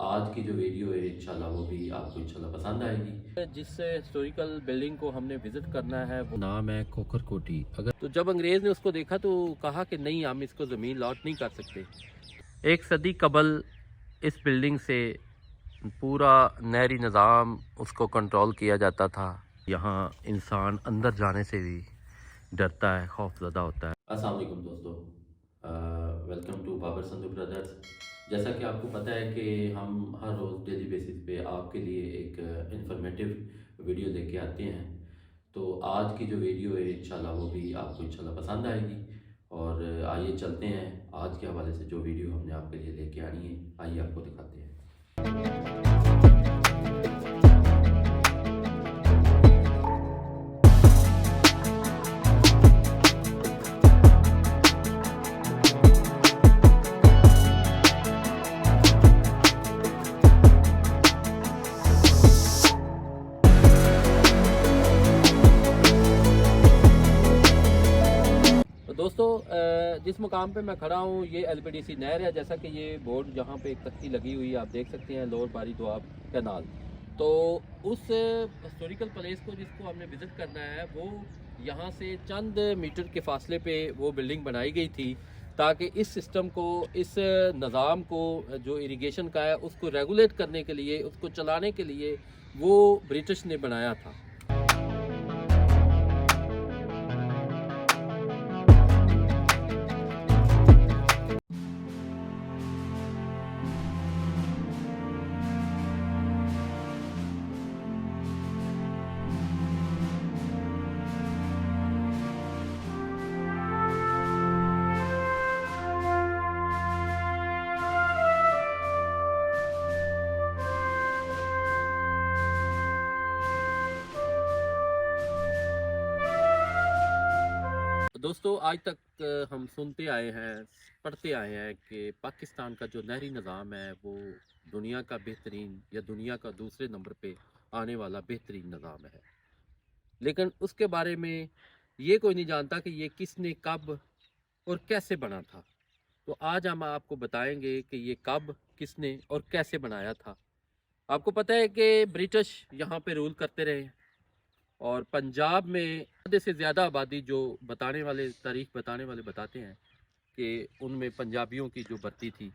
आज की जो वीडियो है इंशाल्लाह वो भी आपको इंशाल्लाह पसंद आएगी। जिस हिस्टोरिकल बिल्डिंग को हमने विज़िट करना है वो नाम है खोखर कोठी। अगर तो जब अंग्रेज़ ने उसको देखा तो कहा कि नहीं, हम इसको ज़मीन लॉट नहीं कर सकते। एक सदी कबल इस बिल्डिंग से पूरा नहरी निज़ाम उसको कंट्रोल किया जाता था। यहाँ इंसान अंदर जाने से भी डरता है, खौफज़दा होता है। अस्सलाम वालेकुम दोस्तों, welcome to Babar Sandhu brothers. जैसा कि आपको पता है कि हम हर रोज़ डेली बेसिस पे आपके लिए एक इंफॉर्मेटिव वीडियो लेके आते हैं। तो आज की जो वीडियो है इंशाल्लाह वो भी आपको इंशाल्लाह पसंद आएगी। और आइए चलते हैं आज के हवाले से जो वीडियो हमने आपके लिए लेके आनी है, आइए आपको दिखाते हैं। तो दोस्तों, जिस मुकाम पे मैं खड़ा हूँ ये एलपीडीसी नहर है। जैसा कि ये बोर्ड जहाँ पे एक तख्ती लगी हुई है आप देख सकते हैं, लोअर बारी दोआब कैनाल। तो उस हिस्टोरिकल प्लेस को जिसको हमने विज़िट करना है वो यहाँ से चंद मीटर के फासले पे वो बिल्डिंग बनाई गई थी ताकि इस सिस्टम को, इस निज़ाम को जो इरिगेशन का है उसको रेगुलेट करने के लिए, उसको चलाने के लिए वो ब्रिटिश ने बनाया था। दोस्तों, आज तक हम सुनते आए हैं, पढ़ते आए हैं कि पाकिस्तान का जो नहरी निज़ाम है वो दुनिया का बेहतरीन या दुनिया का दूसरे नंबर पे आने वाला बेहतरीन निज़ाम है। लेकिन उसके बारे में ये कोई नहीं जानता कि ये किसने, कब और कैसे बना था। तो आज हम आपको बताएंगे कि ये कब, किसने और कैसे बनाया था। आपको पता है कि ब्रिटिश यहाँ पे रूल करते रहे और पंजाब में आधे से ज़्यादा आबादी, जो बताने वाले, तारीख बताने वाले बताते हैं कि उनमें पंजाबियों की जो भर्ती थी,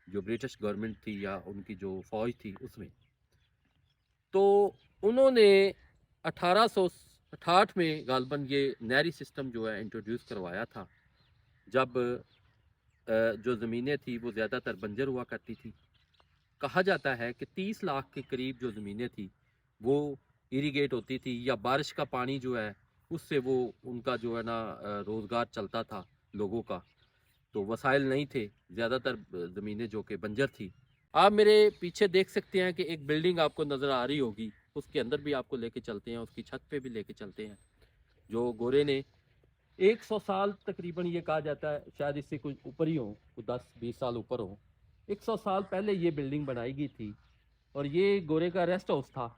जो ब्रिटिश गवर्नमेंट थी या उनकी जो फ़ौज थी उसमें, तो उन्होंने 1868 में गालबन ये नहरी सिस्टम जो है इंट्रोड्यूस करवाया था। जब जो ज़मीनें थी वो ज़्यादातर बंजर हुआ करती थी। कहा जाता है कि 30 लाख के करीब जो ज़मीनें थी वो इरीगेट होती थी या बारिश का पानी जो है उससे वो उनका जो है ना रोज़गार चलता था लोगों का। तो वसाइल नहीं थे, ज़्यादातर ज़मीनें जो कि बंजर थी। आप मेरे पीछे देख सकते हैं कि एक बिल्डिंग आपको नज़र आ रही होगी, उसके अंदर भी आपको लेके चलते हैं, उसकी छत पे भी लेके चलते हैं। जो गोरे ने 100 साल तकरीबन, ये कहा जाता है शायद इससे कुछ ऊपर ही हो, 10-20 साल ऊपर हो, 100 साल पहले ये बिल्डिंग बनाई गई थी। और ये गोरे का रेस्ट हाउस था।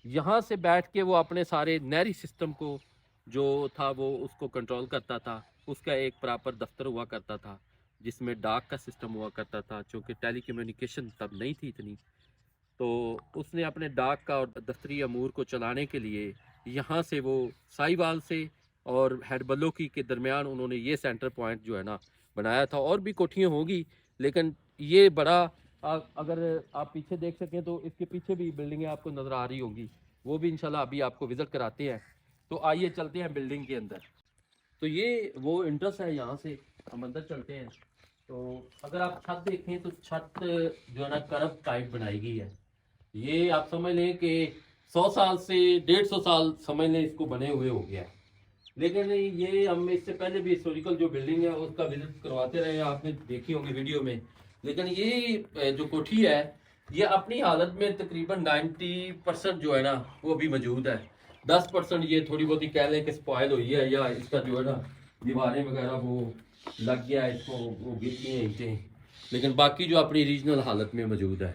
यहाँ से बैठ के वो अपने सारे नहरी सिस्टम को जो था वो उसको कंट्रोल करता था। उसका एक प्रॉपर दफ्तर हुआ करता था जिसमें डाक का सिस्टम हुआ करता था, चूँकि टेली कम्युनिकेशन तब नहीं थी इतनी। तो उसने अपने डाक का और दफ्तरी अमूर को चलाने के लिए यहाँ से वो साहिवाल से और हेडबलो के दरमियान उन्होंने ये सेंटर पॉइंट जो है ना बनाया था। और भी कोठियाँ होंगी लेकिन ये बड़ा, अगर आप पीछे देख सकें तो इसके पीछे भी बिल्डिंगें आपको नज़र आ रही होंगी, वो भी इंशाल्लाह अभी आपको विज़िट कराते हैं। तो आइए चलते हैं बिल्डिंग के अंदर। तो ये वो इंट्रेंस है, यहाँ से हम अंदर चलते हैं। तो अगर आप छत देखें तो छत जो है ना कर्व टाइप बनाई गई है। ये आप समझ लें कि 100 साल से 150 साल समझ लें इसको बने हुए हो गया है। लेकिन ये हम इससे पहले भी हिस्टोरिकल जो बिल्डिंग है उसका विजिट करवाते रहे, आपने देखी होंगी वीडियो में। लेकिन ये जो कोठी है ये अपनी हालत में तकरीबन 90% जो है ना वो अभी मौजूद है। 10% ये थोड़ी बहुत ही कह लें कि स्पॉइल हुई है, या इसका जो है ना दीवारें वगैरह वो लग गया है, इसको वो गिर गई हैं ईंटें। लेकिन बाकी जो अपनी रीजनल हालत में मौजूद है।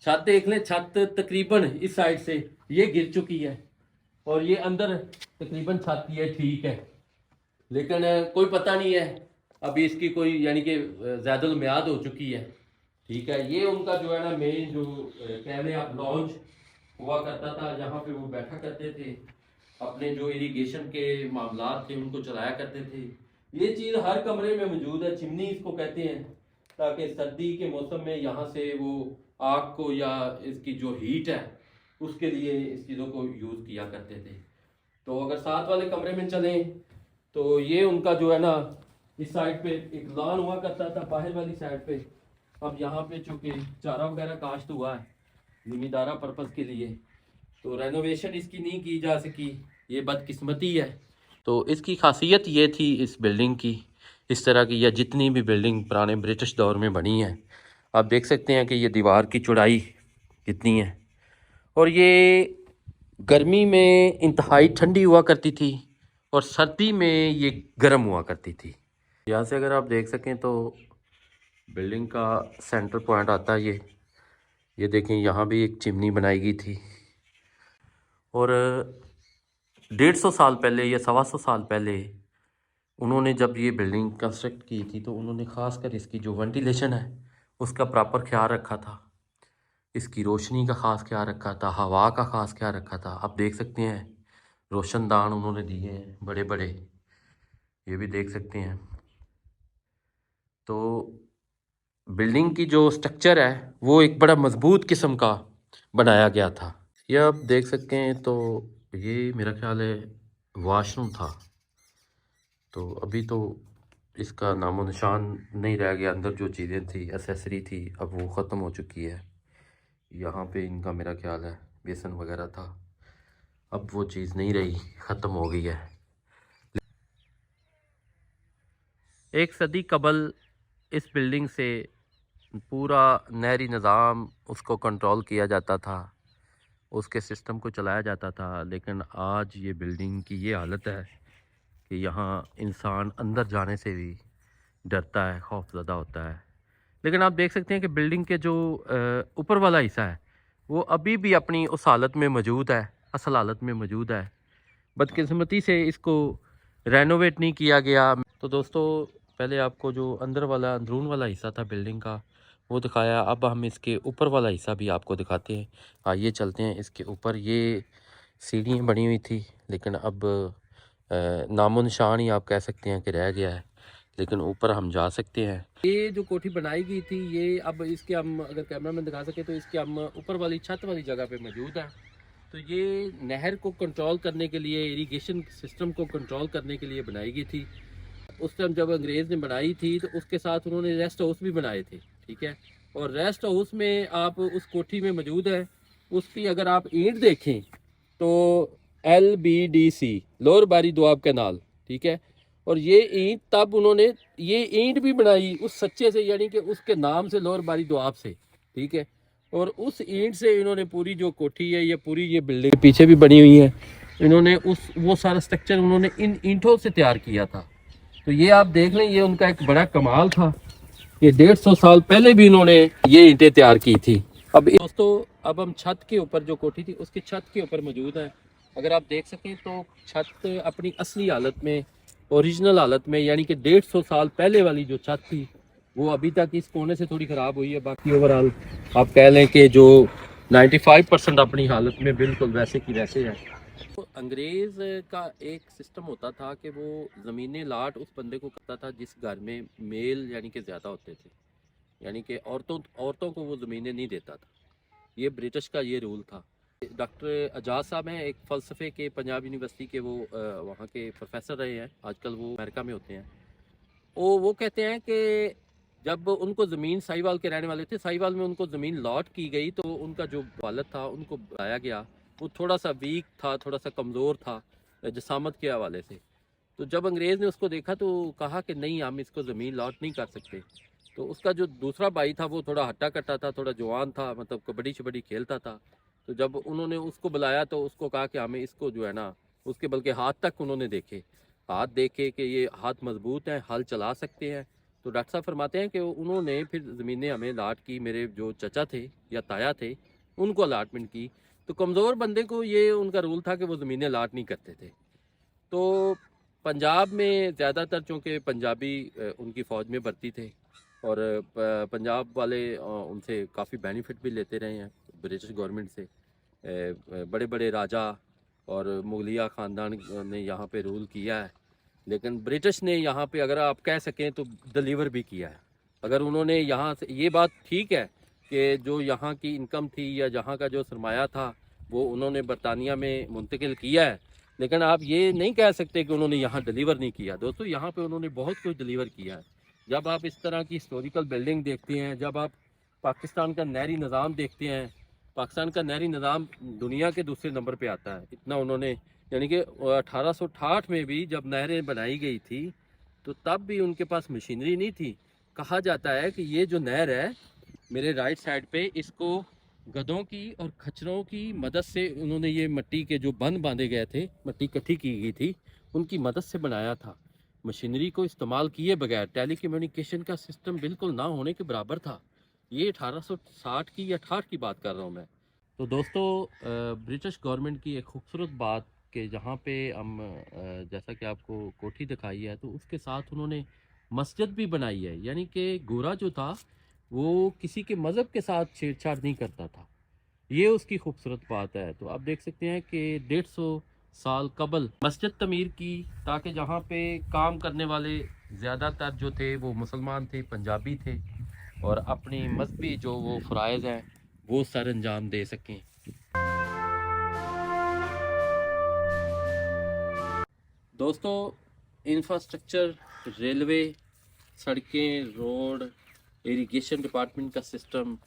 छत देख लें, छत तकरीबन इस साइड से ये गिर चुकी है और ये अंदर तकरीबन छत ये ठीक है। लेकिन कोई पता नहीं है, अभी इसकी कोई यानी कि ज़्यादा मियाद हो चुकी है। ठीक है, ये उनका जो है ना मेन जो कह लें आप लॉन्च हुआ करता था, जहाँ पे वो बैठा करते थे, अपने जो इरिगेशन के मामलात थे उनको चलाया करते थे। ये चीज़ हर कमरे में मौजूद है, चिमनी इसको कहते हैं, ताकि सर्दी के मौसम में यहाँ से वो आग को या इसकी जो हीट है उसके लिए इस चीज़ों को यूज़ किया करते थे। तो अगर साथ वाले कमरे में चलें तो ये उनका जो है ना इस साइड पे एक लॉन हुआ करता था बाहर वाली साइड पे। अब यहाँ पे चूँकि चारा वगैरह काश्त हुआ है ज़मींदारा पर्पज़ के लिए, तो रेनोवेशन इसकी नहीं की जा सकी, ये बदकिस्मती है। तो इसकी खासियत ये थी इस बिल्डिंग की, इस तरह की या जितनी भी बिल्डिंग पुराने ब्रिटिश दौर में बनी है, आप देख सकते हैं कि ये दीवार की चौड़ाई कितनी है, और ये गर्मी में इंतहाई ठंडी हुआ करती थी और सर्दी में ये गर्म हुआ करती थी। यहाँ से अगर आप देख सकें तो बिल्डिंग का सेंटर पॉइंट आता है ये देखें, यहाँ भी एक चिमनी बनाई गई थी। और 150 साल पहले या 125 साल पहले उन्होंने जब ये बिल्डिंग कंस्ट्रक्ट की थी तो उन्होंने ख़ास कर इसकी जो वेंटिलेशन है उसका प्रॉपर ख्याल रखा था, इसकी रोशनी का ख़ास ख्याल रखा था, हवा का ख़ास ख्याल रखा था। आप देख सकते हैं रोशनदान उन्होंने दिए हैं बड़े बड़े, ये भी देख सकते हैं। तो बिल्डिंग की जो स्ट्रक्चर है वो एक बड़ा मजबूत किस्म का बनाया गया था। ये आप देख सकते हैं, तो ये मेरा ख्याल है वॉशरूम था, तो अभी तो इसका नामो निशान नहीं रह गया। अंदर जो चीज़ें थी एसेसरी थी अब वो ख़त्म हो चुकी है। यहाँ पे इनका मेरा ख्याल है बेसन वगैरह था, अब वो चीज़ नहीं रही, ख़त्म हो गई है। एक सदी कबल इस बिल्डिंग से पूरा नहरी निज़ाम उसको कंट्रोल किया जाता था, उसके सिस्टम को चलाया जाता था। लेकिन आज ये बिल्डिंग की ये हालत है कि यहाँ इंसान अंदर जाने से भी डरता है, खौफज़दा होता है। लेकिन आप देख सकते हैं कि बिल्डिंग के जो ऊपर वाला हिस्सा है वो अभी भी अपनी उस हालत में मौजूद है, असल हालत में मौजूद है। बदकिस्मती से इसको रेनोवेट नहीं किया गया। तो दोस्तों, पहले आपको जो अंदर वाला अंदरून वाला हिस्सा था बिल्डिंग का वो दिखाया, अब हम इसके ऊपर वाला हिस्सा भी आपको दिखाते हैं। आइए चलते हैं इसके ऊपर। ये सीढ़ियाँ बनी हुई थी लेकिन अब नामो निशान ही आप कह सकते हैं कि रह गया है, लेकिन ऊपर हम जा सकते हैं। ये जो कोठी बनाई गई थी ये अब इसके हम अगर कैमरा में दिखा सके तो इसके हम ऊपर वाली छत वाली जगह पे मौजूद है। तो ये नहर को कंट्रोल करने के लिए, इरिगेशन सिस्टम को कंट्रोल करने के लिए बनाई गई थी। उस टाइम जब अंग्रेज़ ने बनाई थी तो उसके साथ उन्होंने रेस्ट हाउस भी बनाए थे, ठीक है। और रेस्ट हाउस में आप उस कोठी में मौजूद है, उसकी अगर आप ईंट देखें तो LBDC लोअर बारी दोआब कैनाल, ठीक है। और ये ईंट तब उन्होंने ये ईंट भी बनाई उस सच्चे से, यानी कि उसके नाम से लोअर बारी दोआब से, ठीक है। और उस ईंट से इन्होंने पूरी जो कोठी है ये पूरी ये बिल्डिंग पीछे भी बनी हुई है, इन्होंने उस वो सारा स्ट्रक्चर उन्होंने इन ईंटों से तैयार किया था। तो ये आप देख लें, ये उनका एक बड़ा कमाल था। ये 150 साल पहले भी इन्होंने ये ईंटें तैयार की थी। अब दोस्तों, अब हम छत के ऊपर जो कोठी थी उसकी छत के ऊपर मौजूद है। अगर आप देख सकें तो छत अपनी असली हालत में, ओरिजिनल हालत में, यानी कि 150 साल पहले वाली जो छत थी वो अभी तक इस कोने से थोड़ी ख़राब हुई है। बाकी ओवरऑल आप कह लें कि जो 95% अपनी हालत में बिल्कुल वैसे की वैसे है। तो अंग्रेज़ का एक सिस्टम होता था कि वो ज़मीनें लाट उस बंदे को करता था जिस घर में मेल यानी कि ज़्यादा होते थे, यानी कि औरतों को वो ज़मीनें नहीं देता था। ये ब्रिटिश का ये रूल था। डॉक्टर एजाज साहब हैं, एक फ़लसफ़े के पंजाब यूनिवर्सिटी के, वो वहाँ के प्रोफेसर रहे हैं, आजकल वो अमेरिका में होते हैं। वो कहते हैं कि जब उनको ज़मीन साहिवाल के रहने वाले थे, साहिवाल में उनको ज़मीन लॉट की गई तो उनका जो वालिद था उनको बुलाया गया, वो थोड़ा सा वीक था, थोड़ा सा कमज़ोर था जसामत के हवाले से। तो जब अंग्रेज़ ने उसको देखा तो कहा कि नहीं, हम इसको ज़मीन लॉट नहीं कर सकते। तो उसका जो दूसरा भाई था वो थोड़ा हट्टा कट्टा था, थोड़ा जवान था, मतलब कबड्डी शबड्डी खेलता था। तो जब उन्होंने उसको बुलाया तो उसको कहा कि हमें इसको जो है ना, उसके बल्कि हाथ तक उन्होंने देखे, हाथ देखे कि ये हाथ मजबूत हैं, हल चला सकते हैं। तो डॉक्टर साहब फरमाते हैं कि उन्होंने फिर ज़मीनें हमें अलाट की, मेरे जो चचा थे या ताया थे उनको अलाटमेंट की। तो कमज़ोर बंदे को ये उनका रूल था कि वो ज़मीनें अलाट नहीं करते थे। तो पंजाब में ज़्यादातर चूँकि पंजाबी उनकी फ़ौज में भर्ती थे और पंजाब वाले उनसे काफ़ी बेनिफिट भी लेते रहे हैं ब्रिटिश गवर्नमेंट से। बड़े बड़े राजा और मुगलिया ख़ानदान ने यहाँ पे रूल किया है, लेकिन ब्रिटिश ने यहाँ पे अगर आप कह सकें तो डिलीवर भी किया है। अगर उन्होंने यहाँ से, ये बात ठीक है कि जो यहाँ की इनकम थी या जहाँ का जो सरमाया था वो उन्होंने बरतानिया में मुंतकिल किया है, लेकिन आप ये नहीं कह सकते कि उन्होंने यहाँ डिलीवर नहीं किया। दोस्तों यहाँ पे उन्होंने बहुत कुछ डिलीवर किया है। जब आप इस तरह की हिस्टोरिकल बिल्डिंग देखते हैं, जब आप पाकिस्तान का नहरी निज़ाम देखते हैं, पाकिस्तान का नहरी निज़ाम दुनिया के दूसरे नंबर पे आता है। इतना उन्होंने, यानी कि 1868 में भी जब नहरें बनाई गई थी तो तब भी उनके पास मशीनरी नहीं थी। कहा जाता है कि ये जो नहर है मेरे राइट साइड पे, इसको गधों की और खच्चरों की मदद से उन्होंने, ये मिट्टी के जो बंद बांधे गए थे, मिट्टी इकट्ठी की गई थी, उनकी मदद से बनाया था। मशीनरी को इस्तेमाल किए बगैर टेली कम्युनिकेशन का सिस्टम बिल्कुल ना होने के बराबर था। ये 1860 की या 68 की बात कर रहा हूँ मैं। तो दोस्तों ब्रिटिश गवर्नमेंट की एक खूबसूरत बात कि जहाँ पे हम जैसा कि आपको कोठी दिखाई है तो उसके साथ उन्होंने मस्जिद भी बनाई है। यानी कि गोरा जो था वो किसी के मज़हब के साथ छेड़छाड़ नहीं करता था। ये उसकी खूबसूरत बात है। तो आप देख सकते हैं कि 150 साल कबल मस्जिद तमीर की, ताकि जहाँ पे काम करने वाले ज़्यादातर जो थे वो मुसलमान थे, पंजाबी थे, और अपनी मजहबी जो वो फ़राइज़ हैं वो सर अंजाम दे सकें। दोस्तों इंफ्रास्ट्रक्चर, रेलवे, सड़कें, रोड, इरिगेशन डिपार्टमेंट का सिस्टम,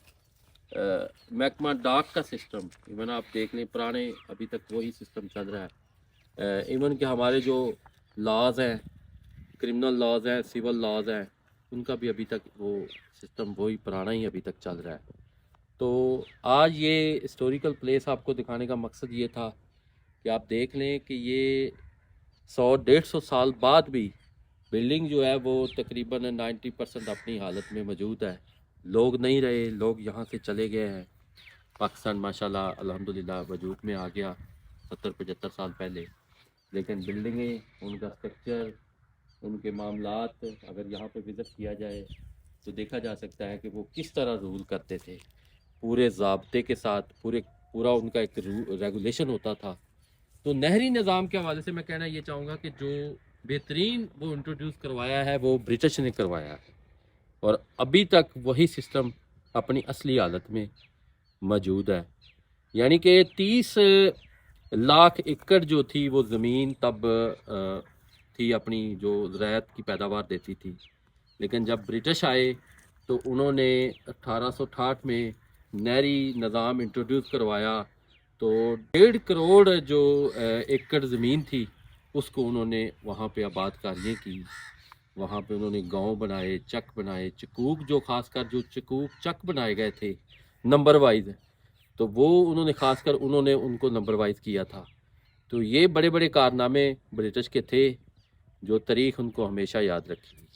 महकमा डाक का सिस्टम, इवन आप देख लें पुराने अभी तक वही सिस्टम चल रहा है। इवन कि हमारे जो लॉज हैं, क्रिमिनल लॉज हैं, सिविल लॉज हैं, उनका भी अभी तक वो सिस्टम वही पुराना ही अभी तक चल रहा है। तो आज ये हिस्टोरिकल प्लेस आपको दिखाने का मकसद ये था कि आप देख लें कि ये 100-150 साल बाद भी बिल्डिंग जो है वो तकरीबन 90% अपनी हालत में मौजूद है। लोग नहीं रहे, लोग यहाँ से चले गए हैं। पाकिस्तान माशाल्लाह अल्हम्दुलिल्लाह वजूद में आ गया 70-75 साल पहले, लेकिन बिल्डिंगें, उनका स्ट्रक्चर, उनके मामलात अगर यहाँ पे विज़िट किया जाए तो देखा जा सकता है कि वो किस तरह रूल करते थे, पूरे ज़ाब्ते के साथ, पूरा उनका एक रेगुलेशन होता था। तो नहरी निज़ाम के हवाले से मैं कहना ये चाहूँगा कि जो बेहतरीन वो इंट्रोड्यूस करवाया है वो ब्रिटिश ने करवाया है, और अभी तक वही सिस्टम अपनी असली हालत में मौजूद है। यानी कि 30 लाख एकड़ जो थी वो ज़मीन तब थी, अपनी जो ज़राअत की पैदावार देती थी। लेकिन जब ब्रिटिश आए तो उन्होंने 1868 में नहरी निज़ाम इंट्रोड्यूस करवाया, तो 1.5 करोड़ जो एकड़ ज़मीन थी उसको उन्होंने वहाँ पे आबादकारियाँ की। वहाँ पे उन्होंने गांव बनाए, चक बनाए, चकूक, जो खासकर जो चकूक चक बनाए गए थे नंबर वाइज, तो वो उन्होंने खासकर उन्होंने उनको नंबर वाइज किया था। तो ये बड़े बड़े कारनामे ब्रिटिश के थे जो तारीख़ उनको हमेशा याद रखेगी।